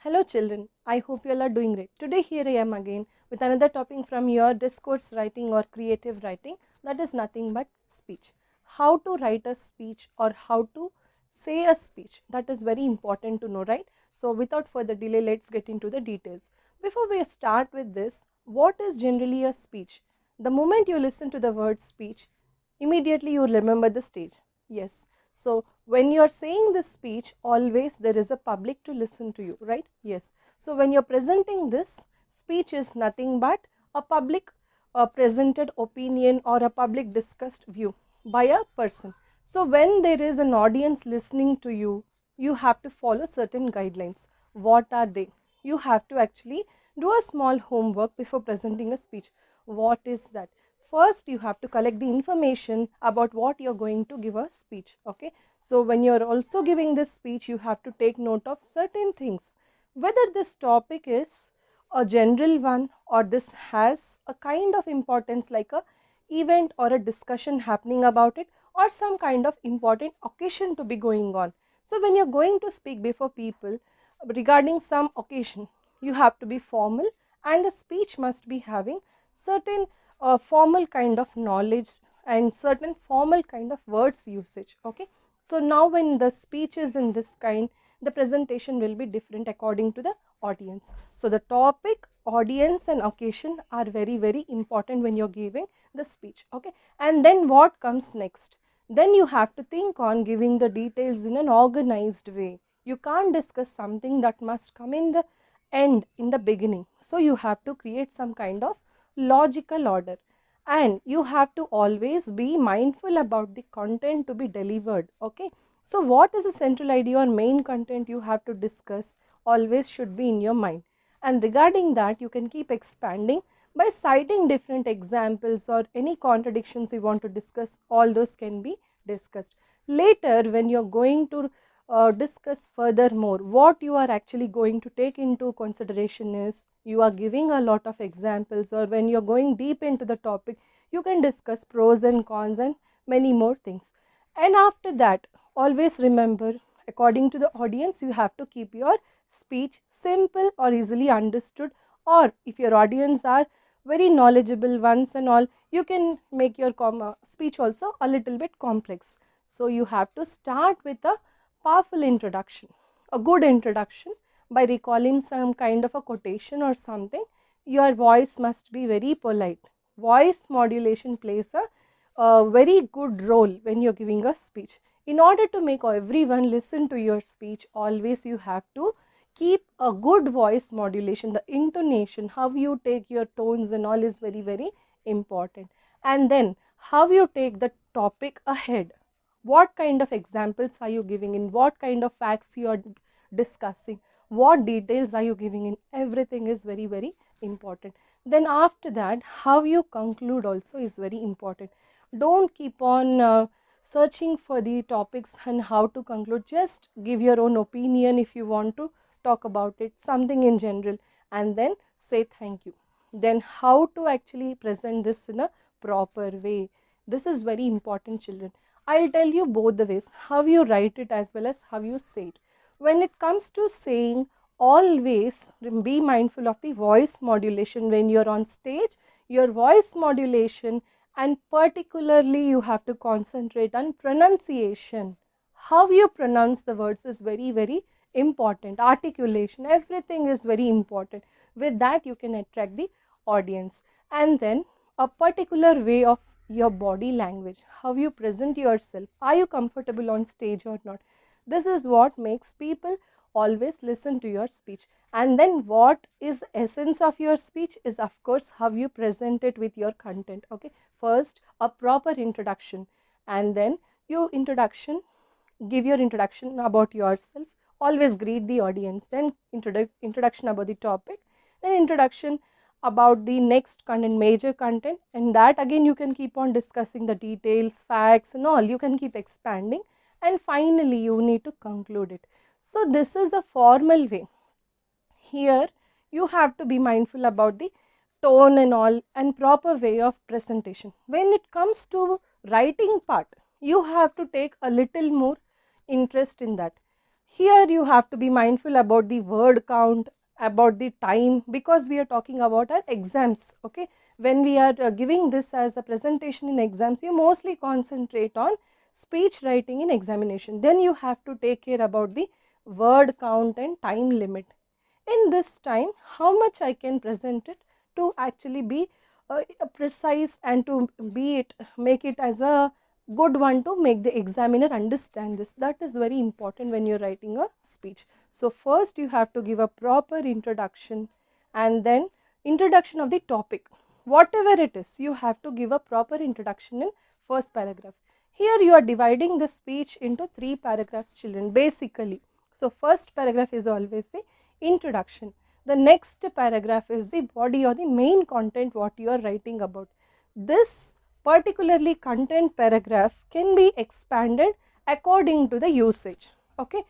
Hello children, I hope you all are doing great. Today here I am again with another topic from your discourse writing or creative writing, that is nothing but speech. How to write a speech or how to say a speech, that is very important to know, right? So without further delay, let's get into the details. Before we start with this, what is generally a speech? The moment you listen to the word speech, immediately you remember the stage. Yes. So when you are saying this speech, always there is a public to listen to you, right? Yes. So when you are presenting this speech is nothing but a public presented opinion or a public discussed view by a person. So when there is an audience listening to you, you have to follow certain guidelines. What are they? You have to actually do a small homework before presenting a speech. What is that? First you have to collect the information about what you're going to give a speech. Okay, so when you're also giving this speech, you have to take note of certain things, whether this topic is a general one or this has a kind of importance like a event or a discussion happening about it, or some kind of important occasion to be going on. So when you're going to speak before people regarding some occasion, you have to be formal, and the speech must be having certain formal kind of knowledge and certain formal kind of words usage. Okay, so now when the speech is in this kind, the presentation will be different according to the audience. So the topic, audience and occasion are very important when you're giving the speech. Okay, and then what comes next? Then you have to think on giving the details in an organized way. You can't discuss something that must come in the end, in the beginning. So you have to create some kind of logical order, and you have to always be mindful about the content to be delivered. Okay, so what is the central idea or main content you have to discuss always should be in your mind, and regarding that you can keep expanding by citing different examples or any contradictions you want to discuss. All those can be discussed later when you're going to discuss furthermore. What you are actually going to take into consideration is you are giving a lot of examples, or when you're going deep into the topic, you can discuss pros and cons and many more things. And after that, always remember, according to the audience, you have to keep your speech simple or easily understood, or if your audience are very knowledgeable ones and all, you can make your speech also a little bit complex. So you have to start with a powerful introduction, a good introduction, by recalling some kind of a quotation or something. Your voice must be very polite. Voice modulation plays a very good role when you're giving a speech. In order to make everyone listen to your speech, always you have to keep a good voice modulation. The intonation, how you take your tones and all is very important. And then how you take the topic ahead. What kind of examples are you giving in? What kind of facts you are discussing? What details are you giving in? Everything is very important. Then after that, how you conclude also is very important. Don't keep on searching for the topics and how to conclude. Just give your own opinion if you want to talk about it, something in general, and then say thank you. Then how to actually present this in a proper way. This is very important, children. I'll tell you both the ways, how you write it as well as how you say it. When it comes to saying, always be mindful of the voice modulation when you're on stage. Your voice modulation, and particularly you have to concentrate on pronunciation. How you pronounce the words is very important. Articulation, everything is very important. With that you can attract the audience. And then a particular way of your body language, how you present yourself. Are you comfortable on stage or not? This is what makes people always listen to your speech. And then what is essence of your speech is, of course, how you present it with your content. Okay, first a proper introduction, and then your introduction, give your introduction about yourself, always greet the audience, then introduction about the topic, then introduction about the next content, major content, and that again you can keep on discussing the details, facts and all, you can keep expanding, and finally you need to conclude it. So this is a formal way. Here you have to be mindful about the tone and all, and proper way of presentation. When it comes to writing part, you have to take a little more interest in that. Here you have to be mindful about the word count, about the time, because we are talking about our exams. Okay, when we are giving this as a presentation in exams, you mostly concentrate on speech writing in examination. Then you have to take care about the word count and time limit. In this time, how much I can present it to actually be precise and to be it, make it as a good one to make the examiner understand this. That is very important when you're writing a speech. So first you have to give a proper introduction, and then introduction of the topic. Whatever it is, you have to give a proper introduction in first paragraph. Here you are dividing the speech into 3 paragraphs, children, basically. So first paragraph is always the introduction. The next paragraph is the body or the main content what you are writing about. This particularly content paragraph can be expanded according to the usage. Okay,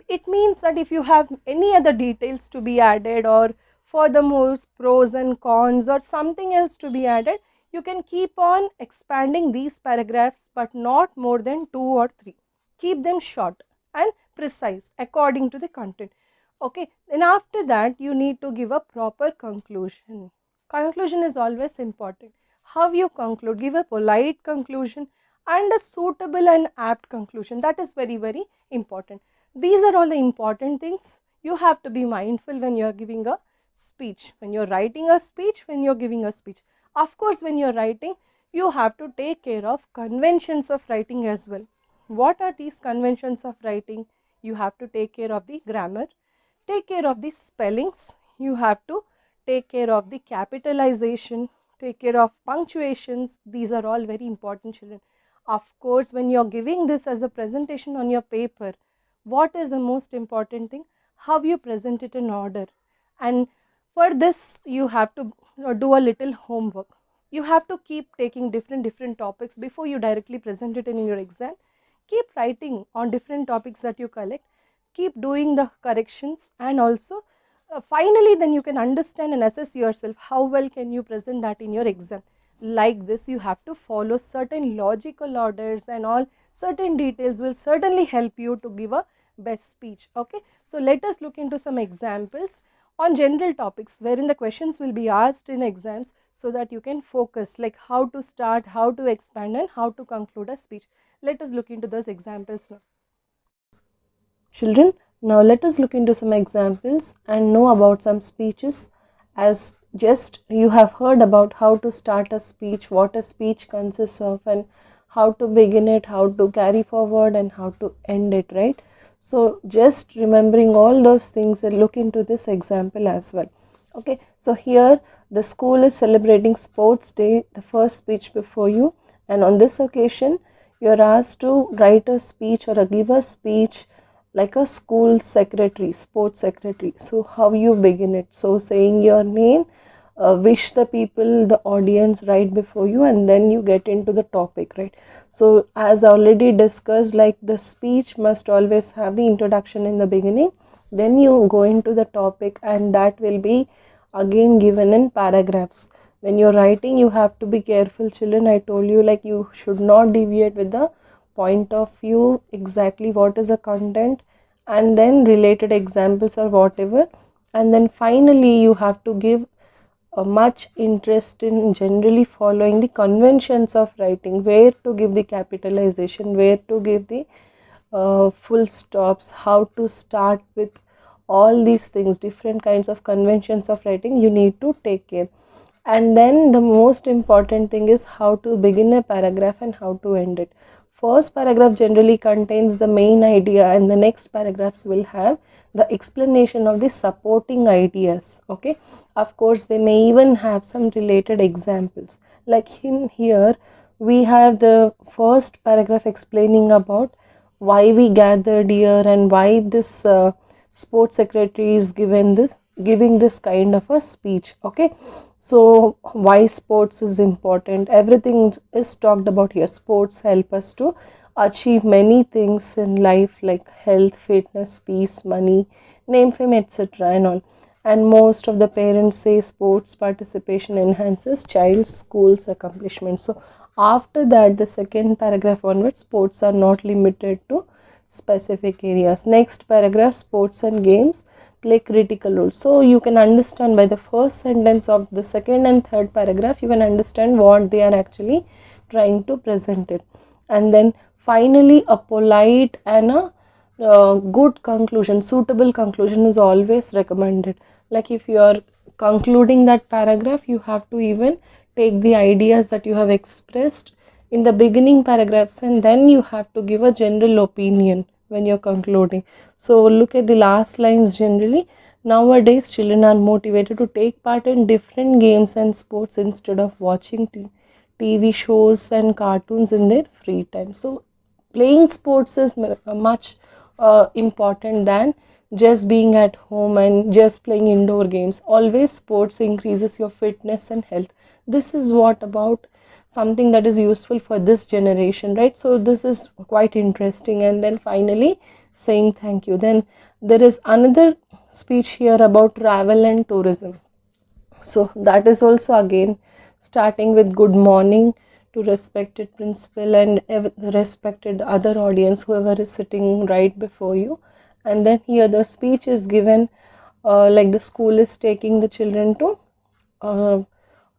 it means that if you have any other details to be added, or furthermore pros and cons or something else to be added, you can keep on expanding these paragraphs, but not more than 2 or 3. Keep them short and precise according to the content. Okay, then after that you need to give a proper conclusion. Conclusion is always important. How you conclude, give a polite conclusion and a suitable and apt conclusion. That is very, very important. These are all the important things you have to be mindful when you are giving a speech, when you are writing a speech, when you are giving a speech. Of course, when you are writing, you have to take care of conventions of writing as well. What are these conventions of writing? You have to take care of the grammar, take care of the spellings, you have to take care of the capitalization, take care of punctuations. These are all very important, children. Of course, when you are giving this as a presentation on your paper, what is the most important thing? How you present it in order. And for this you have to do a little homework. You have to keep taking different topics before you directly present it in your exam. Keep writing on different topics that you collect, keep doing the corrections, and also finally then you can understand and assess yourself how well can you present that in your exam. Like this, you have to follow certain logical orders, and all certain details will certainly help you to give a best speech. Okay, so let us look into some examples on general topics wherein the questions will be asked in exams, so that you can focus like how to start, how to expand, and how to conclude a speech. Let us look into those examples now. Children, now let us look into some examples and know about some speeches. As just you have heard about how to start a speech, what a speech consists of, and how to begin it, how to carry forward, and how to end it, right? So just remembering all those things, and look into this example as well. Okay, so here the school is celebrating sports day, the first speech before you, and on this occasion you are asked to write a speech or give a speech like a school secretary, sports secretary. So how you begin it? So saying your name, wish the people, the audience right before you, and then you get into the topic, right? So as already discussed, like the speech must always have the introduction in the beginning, then you go into the topic, and that will be again given in paragraphs. When you're writing, you have to be careful, children. I told you, like, you should not deviate with the point of view, exactly what is the content, and then related examples or whatever. And then finally you have to give a much interest in generally following the conventions of writing, where to give the capitalization, where to give the full stops, how to start with all these things, different kinds of conventions of writing you need to take care. And then the most important thing is how to begin a paragraph and how to end it. First paragraph generally contains the main idea, and the next paragraphs will have the explanation of the supporting ideas. Okay, of course they may even have some related examples. Like in here we have the first paragraph explaining about why we gathered here, and why this sports secretary is giving this kind of a speech. Okay, so why sports is important, everything is talked about here. Sports help us to achieve many things in life, like health, fitness, peace, money, name, fame, etc. and all. And most of the parents say sports participation enhances child's school's accomplishment. So after that, the second paragraph onwards, sports are not limited to specific areas. Next paragraph, sports and games play critical role. So you can understand by the first sentence of the second and third paragraph, you can understand what they are actually trying to present it. And then finally, a polite and a good conclusion, suitable conclusion is always recommended. Like if you are concluding that paragraph, you have to even take the ideas that you have expressed in the beginning paragraphs, and then you have to give a general opinion when you're concluding. So look at the last lines. Generally, nowadays children are motivated to take part in different games and sports instead of watching TV shows and cartoons in their free time. So playing sports is much important than just being at home and just playing indoor games. Always sports increases your fitness and health. This is what about something that is useful for this generation, right? So this is quite interesting. And then finally, saying thank you. Then there is another speech here about travel and tourism. So that is also again starting with good morning to respected principal and respected other audience, whoever is sitting right before you. And then here the speech is given like the school is taking the children to uh,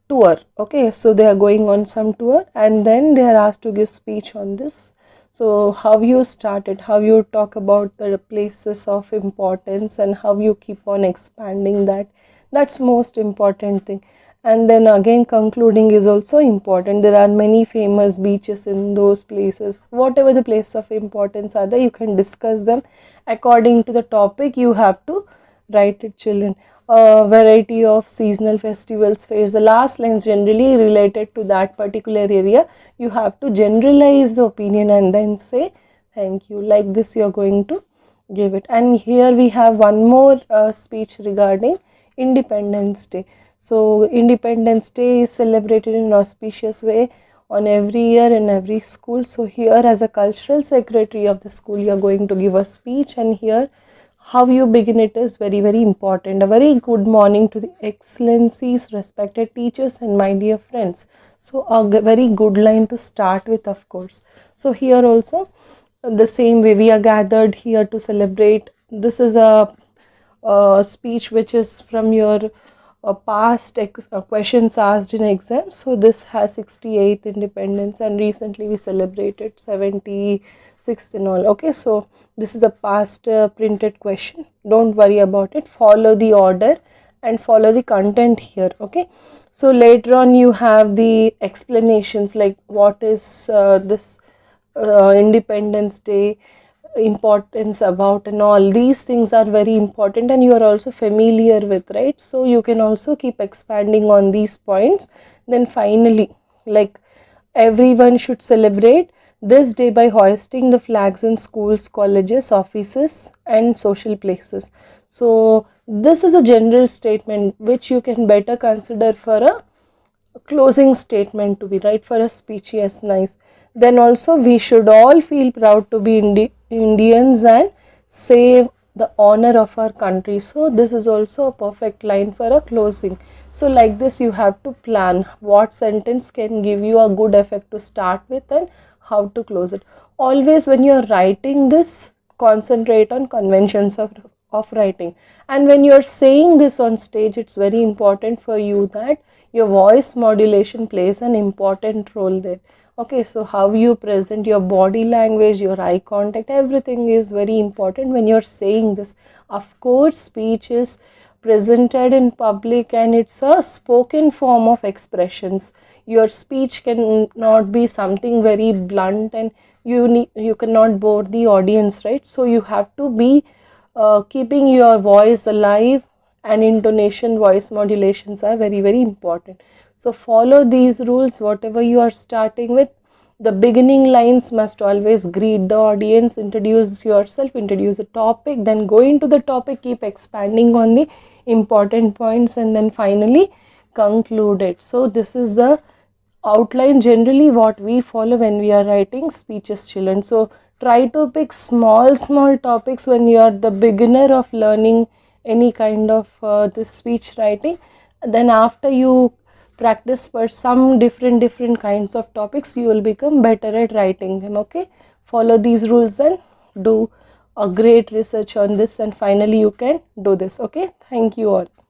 tour. Okay, so they are going on some tour, and then they are asked to give speech on this. So how you started, how you talk about the places of importance, and how you keep on expanding that. That's most important thing. And then again, concluding is also important. There are many famous beaches in those places. Whatever the place of importance are there, you can discuss them according to the topic. You have to write it, children. A variety of seasonal festivals, fairs. The last lines generally related to that particular area. You have to generalize the opinion and then say thank you. Like this, you are going to give it. And here we have one more speech regarding Independence Day. So Independence Day is celebrated in an auspicious way on every year in every school. So here, as a cultural secretary of the school, you are going to give a speech, and here how you begin it is very, very important. A very good morning to the excellencies, respected teachers, and my dear friends. So a very good line to start with, of course. So here also the same way, we are gathered here to celebrate. This is a speech which is from your past questions asked in exams. So this has 68th independence, and recently we celebrated 76th and all. Okay, so this is a past printed question. Don't worry about it. Follow the order and follow the content here. Okay, so later on you have the explanations, like what is this Independence Day importance about, and all these things are very important, and you are also familiar with, right? So you can also keep expanding on these points. Then finally, like everyone should celebrate this day by hoisting the flags in schools, colleges, offices, and social places. So this is a general statement which you can better consider for a closing statement to be, right, for a speech. Yes, nice. Then also, we should all feel proud to be Indians and save the honor of our country. So this is also a perfect line for a closing. So like this, you have to plan what sentence can give you a good effect to start with and how to close it. Always when you are writing this, concentrate on conventions of writing. And when you are saying this on stage, it's very important for you that your voice modulation plays an important role there. Okay, so how you present, your body language, your eye contact, everything is very important when you're saying this. Of course, speech is presented in public and it's a spoken form of expressions. Your speech cannot be something very blunt, and you cannot bore the audience, right? So you have to be keeping your voice alive, and intonation, voice modulations are very, very important. So follow these rules whatever you are starting with. The beginning lines must always greet the audience, introduce yourself, introduce a topic, then go into the topic, keep expanding on the important points, and then finally conclude it. So this is the outline generally what we follow when we are writing speeches, children. So try to pick small topics when you are the beginner of learning any kind of this speech writing. Then after you practice for some different kinds of topics, you will become better at writing them. Okay, follow these rules and do a great research on this, and finally you can do this. Okay, thank you all.